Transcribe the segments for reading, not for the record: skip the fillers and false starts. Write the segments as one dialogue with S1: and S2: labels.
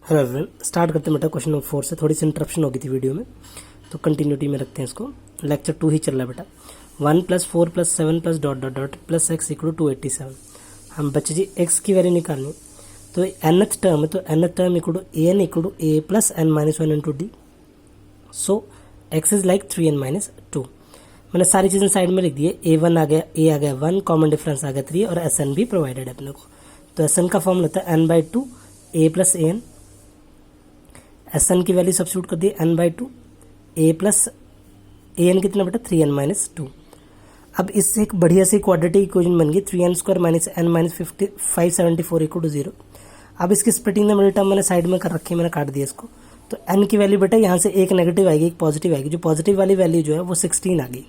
S1: Hello everyone, start करते हैं बेटा क्वेश्चन नंबर 4 से। थोड़ी सी इंटरप्शन हो गई थी वीडियो में, तो कंटिन्यूटी में रखते हैं इसको। लेक्चर 2 ही चल रहा है बेटा। 1 + 4 + 7 + dot dot dot plus x = 287। हम बच्चे जी x की वैल्यू निकालनी, तो nth टर्म है, तो nth term = an = a + n - 1 × d। So x is like 3n - 2। मैंने सारी चीज़ें साइड में लिख दी है। a1 आ गया, a आ गया 1, कॉमन डिफरेंस आ गया 3 और sn भी प्रोवाइडेड है अपने को। तो sn का फॉर्मूला होता है n/2 a + an। S n की वैल्यू सब्स्टिट्यूट कर दी n/2 a + an कितना बेटा 3n - 2। अब इससे एक बढ़िया सी क्वाड्रेटिक इक्वेशन बन गई 3n² - n - 574 = 0। अब इसकी स्प्लिटिंग द मिडिल टर्म मैंने साइड में कर रखी है, मैंने काट दिया इसको। तो n की वैल्यू बेटा यहाँ से एक नेगेटिव आएगी, एक पॉजिटिव आएगी। जो पॉजिटिव वाली वैल्यू जो है वो 16 आ गई,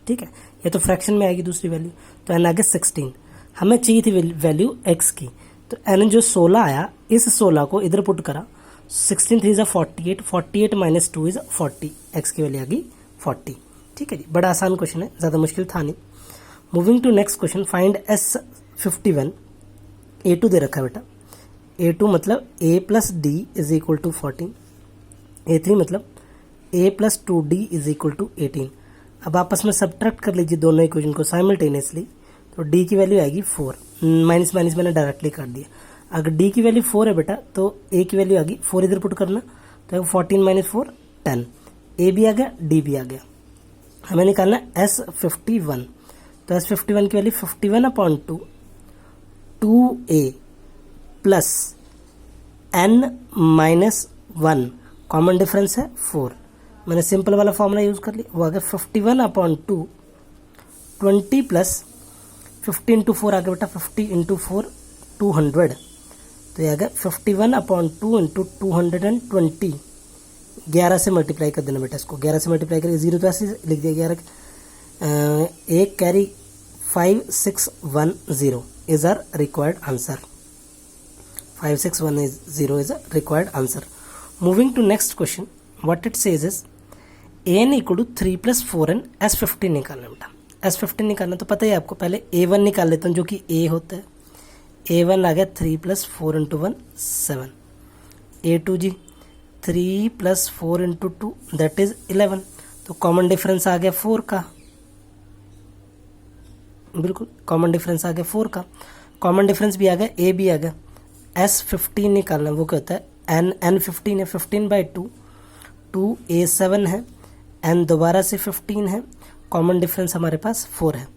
S1: ठीक है। ये तो फ्रैक्शन में आएगी दूसरी वैल्यू, तो n आ गया 16। हमें चाहिए थी वैल्यू x की, तो n जो 16 आया, इस 16 को इधर पुट करा। 16 3 = 48, 48 - 2 = 40। x की वैल्यू आ गई 40, ठीक है जी। बड़ा आसान क्वेश्चन है, ज़्यादा मुश्किल था नहीं। Moving to next question, find S51। A2 दे रखा है बेटा। A2 मतलब a + d = 14। A3 मतलब a + 2d = 18। अब आपस में सब्ट्रैक्ट कर लीजिए दोनों इक्वेशन को साइमल्टेनियसली, तो d की वैल्यू आएगी 4। माइनस माइनस मैंने डायरेक्टली काट दिया। अगर d की वैल्यू 4 है बेटा, तो a की वैल्यू आ गई 4, इधर पुट करना, तो 14 - 4 10। a भी आ गया, d भी आ गया। हमें निकालना S51। तो S51 की value 51/2 2a + n - 1, common difference है 4। मैंने सिंपल वाला फॉर्मूला यूज कर लिया, वो आ गया 51/2 20 + 50 × 4 आ गया बेटा 50 × 4 200। तो ये आ गया 51/2 × 220। 11 से मल्टीप्लाई कर देना बेटा इसको। 11 से मल्टीप्लाई करके 0 तो ऐसे लिख दिया। 11 एक carry 5610 is our required answer. 5610 is a required answer. Moving to next question, what it says is an = 3 + 4n। S15 निकालना बेटा। S15 निकालना तो पता ही है आपको। पहले a1 निकाल लेता हूँ जो कि a होता है। a1 आ गया 3 + 4 × 1 7। a2 ji 3 + 4 × 2 that is 11। तो कॉमन डिफरेंस आ गया 4 का, बिल्कुल कॉमन डिफरेंस आ गया 4 का। कॉमन डिफरेंस भी आ गया, a भी आ गया। S15 निकालना, वो क्या होता है n15 है 15/2 2a7 है, n दोबारा से 15 है, कॉमन डिफरेंस हमारे पास 4 है।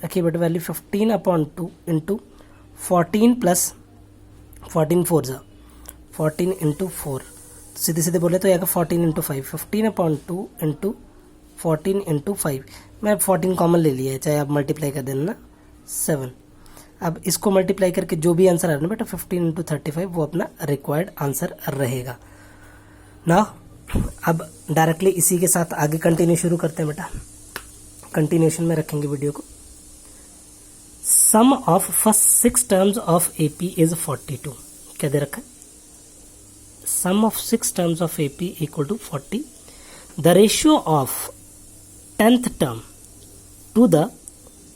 S1: रखिए बेटा वैल्यू 15/2 × 14 + 14 4 = 14 × 4। सीधे सीधे बोले तो यह 14 × 5, 15/2 × 14 × 5। मैं 14 कॉमन ले लिया है, चाहे आप मल्टीप्लाई कर देना ना 7। अब इसको मल्टीप्लाई करके जो भी आंसर आ रहा है बेटा 15 × 35 वो अपना रिक्वायर्ड आंसर रहेगा ना। अब डायरेक्टली इसी के साथ आगे कंटिन्यू शुरू करते हैं बेटा। कंटिन्यूशन में रखेंगे वीडियो को। Sum of first 6 terms of AP is 42। क्या दे रखा है? Sum of 6 terms of AP = 40। The ratio of 10th term to the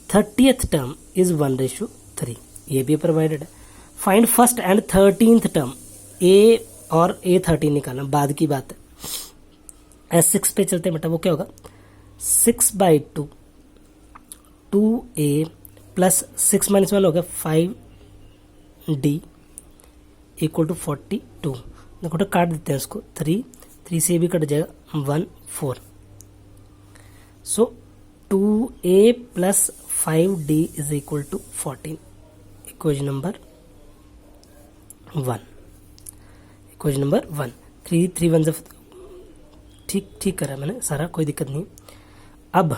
S1: 30th term is 1:3। ये भी प्रोवाइडेड है। Find first and 13th term. a और a13 निकालना, बाद की बात है। S6 पे चलते हैं बेटा। वो क्या होगा 6/2 2a + 6 - 1 हो गया 5d = 42। देखो तो काट देते हैं इसको, 3 से भी कट जाएगा 1 4। सो 2a + 5d = 14। Equation number 1। Equation number 1। 3 1 से ठीक करा मैंने सारा, कोई दिक्कत नहीं। अब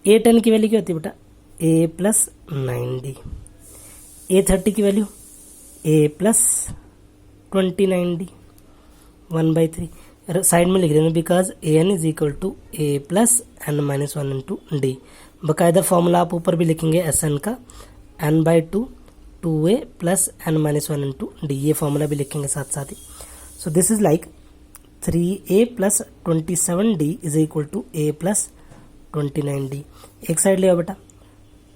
S1: a10 की वैल्यू क्या होती है बेटा a + 9d। a30 की वैल्यू a + 29d 1/3। साइड में लिख देना because an = a + n - 1 × d। बाकायदा फॉर्मूला आप ऊपर भी लिखेंगे Sn का n/2 2a + n - 1 × d। ये फॉर्मूला भी लिखेंगे साथ साथ ही। So this is like 3a + 27d = a + 29d। एक साइड ले आओ बेटा।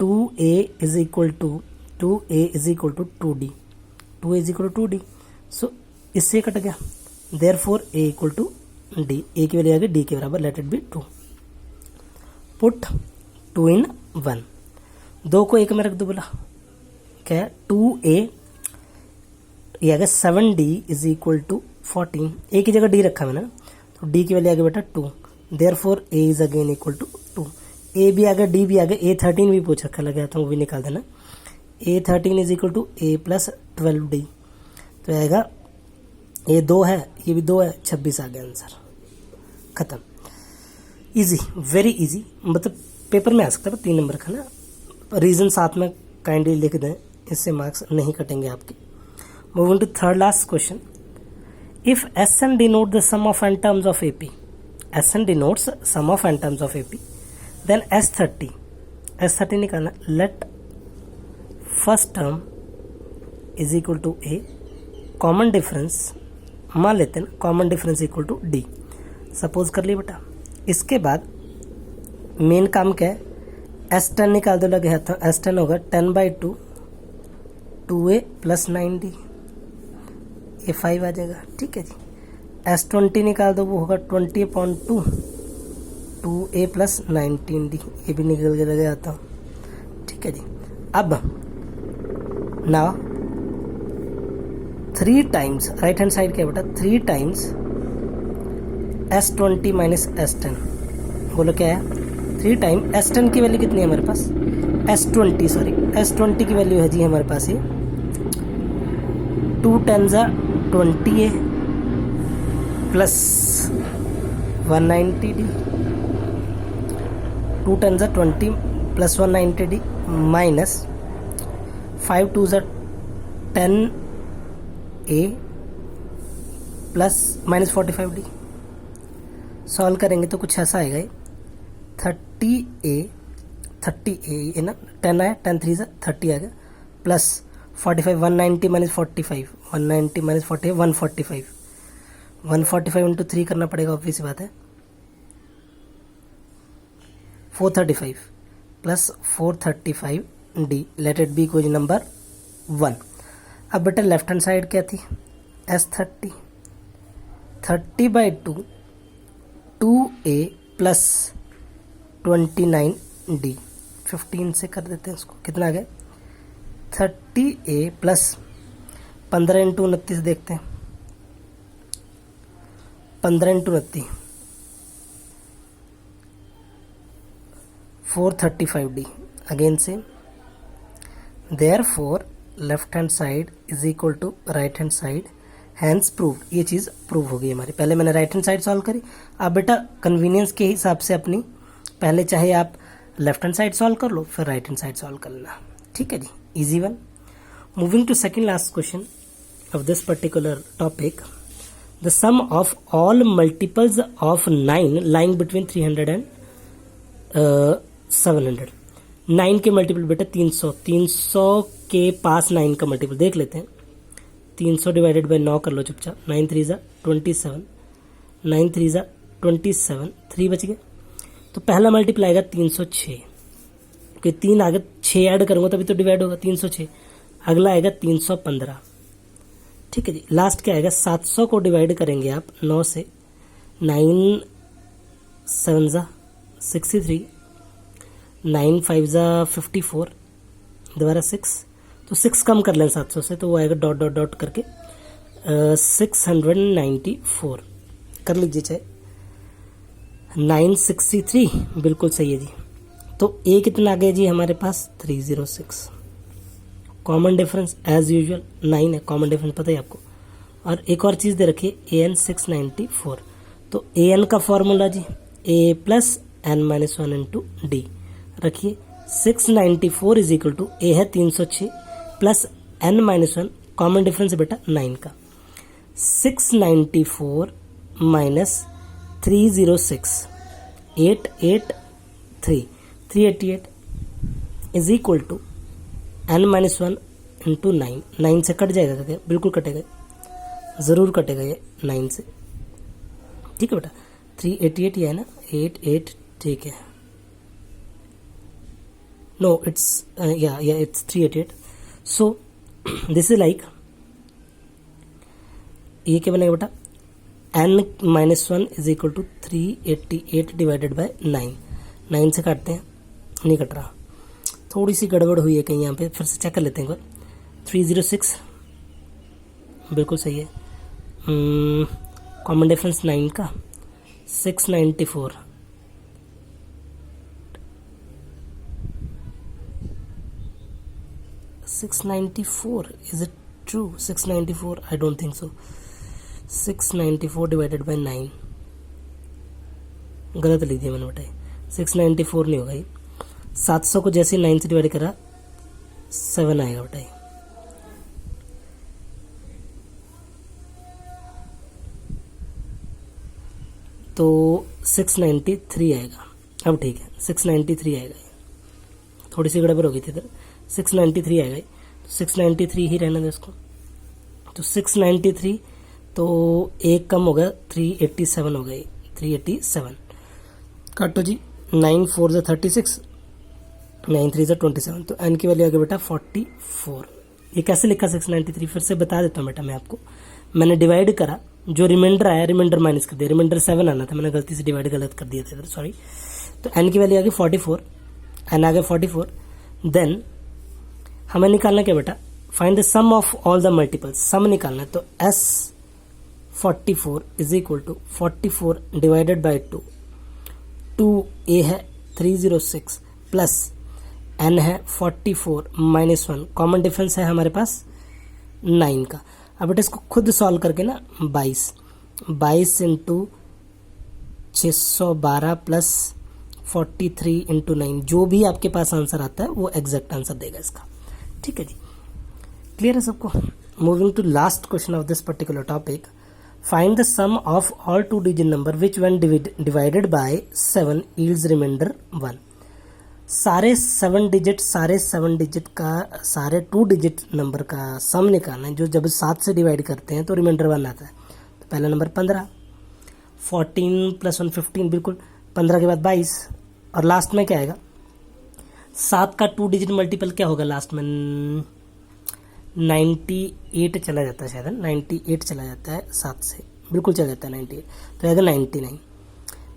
S1: 2a = 2d 2a = 2d। सो इससे कट गया, therefore A equal to D, A की वैल्यू आ गई डी के बराबर, let it be 2। Put 2 in 1, 2 को एक में रख दो, बोला क्या है 2a, ये आ गया 7d इज इक्वल टू 14, ए की जगह डी रखा मैंने, तो डी की वैल्यू आ गई बेटा 2, therefore a is again equal to 2। A भी आ गया, डी भी आ गया, A13 भी पूछ रखा, लगा था वो भी निकाल देना। A13 is equal to a plus 12d, तो आएगा ये 2 है, ये भी 2 है, 26 आ गया आंसर, खत्म। इजी, वेरी इजी, मतलब पेपर में आ सकता है 3 नंबर का ना, रीजन साथ में काइंडली लिख दें, इससे मार्क्स नहीं कटेंगे आपके। Moving to third last question, if Sn denote the sum of n terms of AP, Sn denotes sum of n terms of AP, then S30 निकालना, let first term is equal to A, common difference मान लेते हैं, common difference equal to D, suppose कर लिया बेटा। इसके बाद main काम क्या है, S10 निकाल दो, लगे हाथ, S10 होगा 10/2, 2a प्लस 9d, ये 5 आ जाएगा, ठीक है जी। S20 निकाल दो, वो होगा 20/2, 2a प्लस 19d, ये भी निकल के लगे आता हूँ, ठीक है जी। अब now 3 times, right hand side क्या बेटा, 3 टाइम्स S20 माइनस S10, बोलो क्या है, 3 टाइम S10 की वैल्यू कितनी है हमारे पास, S20 की वैल्यू है जी हमारे पास ये 2 10 20a plus 190d, 2 10 20 plus 190d minus 5 2 10a plus minus 45d। Solve करेंगे तो कुछ ऐसा आएगा, 30a है ना, 10 आया, 10 3 30 आ गया, प्लस 45, 190 माइनस 45, 190 माइनस 40 145, 145 इंटू 3 करना पड़ेगा, ऑब्वियस बात है, 435 plus 435d, late it B equal number 1। अब बेटा लेफ्ट हैंड साइड क्या थी, S30, 30/2, 2a प्लस 29d, 15 से कर देते हैं इसको, कितना आ गया 30a प्लस 15 इंटू 29 देखते हैं, 15 इंटू 29 435d, अगेन से therefore left hand side is equal to right hand side, hence prove, ये चीज़ प्रूव हो गई हमारी। पहले मैंने राइट हैंड साइड सॉल्व करी, अब बेटा कन्वीनियंस के हिसाब से अपनी, पहले चाहे आप लेफ्ट हैंड साइड सॉल्व कर लो, फिर राइट हैंड साइड सॉल्व कर लेना, ठीक है जी, easy one. Moving to second last question of this particular topic, the sum of all multiples of 9 lying between 300 and 700, 9 के मल्टीपल बेटा 300, 300 के पास 9 का मल्टीपल देख लेते हैं, 300 डिवाइडेड बाई 9 कर लो चुपचाप, 9 3 27, 9 3 27, 3 बच गए, तो पहला मल्टीपल आएगा 306, क्योंकि 3 आगे 6 ऐड करूंगा तभी तो डिवाइड होगा, 306, अगला आएगा 315, ठीक है जी। लास्ट क्या आएगा, 700 को डिवाइड करेंगे आप 9 से, 9 7 63, 9 5 54, दोबारा 6, तो 6 कम कर लें 700 से, तो वो आएगा डॉट डॉट डॉट करके 694 कर लीजिए, चाहे 963, बिल्कुल सही है जी। तो ए कितना आ गया जी हमारे पास 306, कॉमन डिफरेंस एज यूजुअल 9 है, कॉमन डिफरेंस पता है आपको। और एक और चीज़ दे रखिए AN 694, तो AN का फॉर्मूला जी A plus N minus 1 into d, रखिए 694 इज इक्वल टू A है 306 plus N minus 1, common difference है बेटा 9 का, 694 minus 306, 388 is equal to N minus 1 into 9, 9 से कट जाएगा क्या, बिल्कुल कटेगा, ज़रूर कटेगा ये 9 से, ठीक है बेटा। 388 ये है ना, 88, ठीक है, नो इट्स या it's 388, so this is like ये क्या बनेगा बेटा, n-1 is equal to 388 divided by 9। 9 से काटते हैं, नहीं कट रहा, थोड़ी सी गड़बड़ हुई है कहीं यहाँ पे, फिर से चेक कर लेते हैं एक बार। 306 बिल्कुल सही है। कॉमन डिफरेंस 9 का 694, 694 is it true? 694 I don't think so. 694 divided by 9 गलत लिख दिया मैंने बेटा, 694 नहीं होगा ये। 700 को जैसे 9 से डिवाइड करा 7 आएगा बेटा ये। तो 693 आएगा। अब ठीक है, 693 आएगा, थोड़ी सी गड़बड़ हो गई थी इधर। 693 आएगा, तो 693 ही रहना था इसको। तो 693 तो एक कम हो गया, 387 हो गई, 387 काटो जी। 9 4 ज़ा 36, 9 3 ज़ा 27, तो एन की वैल्यू आ गई बेटा 44। ये कैसे लिखा 693, फिर से बता देता हूँ बेटा मैं आपको। मैंने डिवाइड करा, जो रिमाइंडर आया रिमाइंडर माइनस कर दिया, रिमाइंडर 7 आना था, मैंने गलती से डिवाइड गलत कर दिया था इधर, सॉरी। तो एन की वैल्यू आ गई 44, एन आ गया 44। देन हमें निकालना क्या बेटा, find the sum of all the multiples, sum निकालना है। तो S 44 is equal to 44 divided by 2, 2 A है 306 प्लस एन है 44 माइनस 1, कॉमन डिफरेंस है हमारे पास 9 का। अब बेटा इसको खुद सॉल्व करके ना 22 इंटू 612 प्लस 43 इंटू 9, जो भी आपके पास आंसर आता है वो एग्जैक्ट आंसर देगा इसका। ठीक है जी, क्लियर है सबको। Moving to last question of this particular topic, find the sum of all 2 digit number which when divided by 7 yields remainder 1। सारे 7 डिजिट का, सारे 2 डिजिट नंबर का सम निकालना है, जो जब 7 से डिवाइड करते हैं तो रिमाइंडर 1 आता है। तो पहला नंबर 15, 14 प्लस 1 15, बिल्कुल 15 के बाद 22, और लास्ट में क्या आएगा, 7 का 2 डिजिट मल्टीपल क्या होगा लास्ट में, 98 चला जाता है शायद, 98 चला जाता है 7 से, बिल्कुल चला जाता है 98, तो आएगा 99।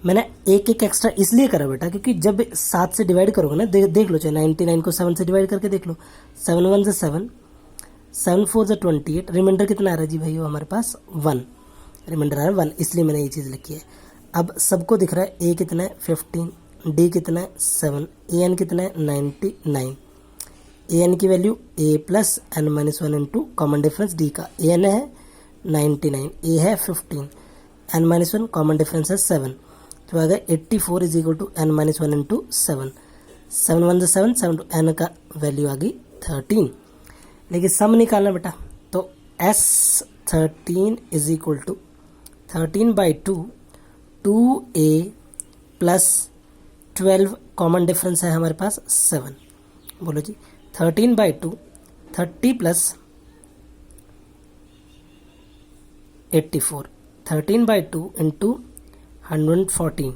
S1: मैंने एक एक्स्ट्रा इसलिए करा बेटा क्योंकि जब 7 से डिवाइड करोगे ना, देख लो, चाहे 99 को 7 से डिवाइड करके देख लो, 7 1 ज़ा 7, 7 4 ज़ा 28, रिमाइंडर कितना आ रहा है जी भाई, वो हमारे पास 1 रिमाइंडर आ रहा है 1, इसलिए मैंने ये चीज़ लिखी है। अब सबको दिख रहा है, ए कितना है 15, डी कितना है 7, ए एन कितना है 99, ए एन की value A plus N minus 1 into common difference D का, ए एन है 99, ए है 15, एन माइनस 1 कॉमन डिफरेंस है 7, तो आ गया 84 is equal to n minus 1 into 7, 7 1 7, 7 to n का वैल्यू आ गई 13। लेकिन सम निकालना बेटा, तो S 13 is equal to 13 by 2, 2a plus 12, common difference है हमारे पास 7, बोलो जी 13 by 2, 30 plus 84, 13 by 2 into 114,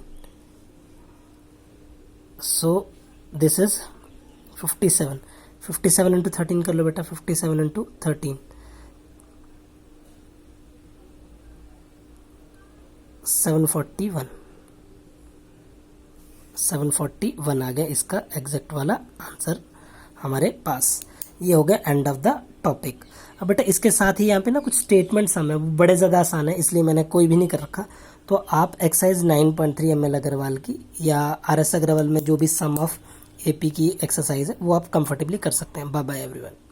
S1: so this is 57, 57 into 13 कर लो बेटा, 57 इंटू 13, 741, 741 आ गया इसका एग्जैक्ट वाला आंसर हमारे पास। ये हो गया एंड ऑफ द टॉपिक। अब बेटा इसके साथ ही यहाँ पे ना कुछ स्टेटमेंट्स हमें बड़े ज़्यादा आसान है, इसलिए मैंने कोई भी नहीं कर रखा। तो आप एक्सरसाइज 9.3 ML अग्रवाल की या RS अग्रवाल में जो भी सम ऑफ AP की एक्सरसाइज है वो आप कंफर्टेबली कर सकते हैं। Bye bye everyone.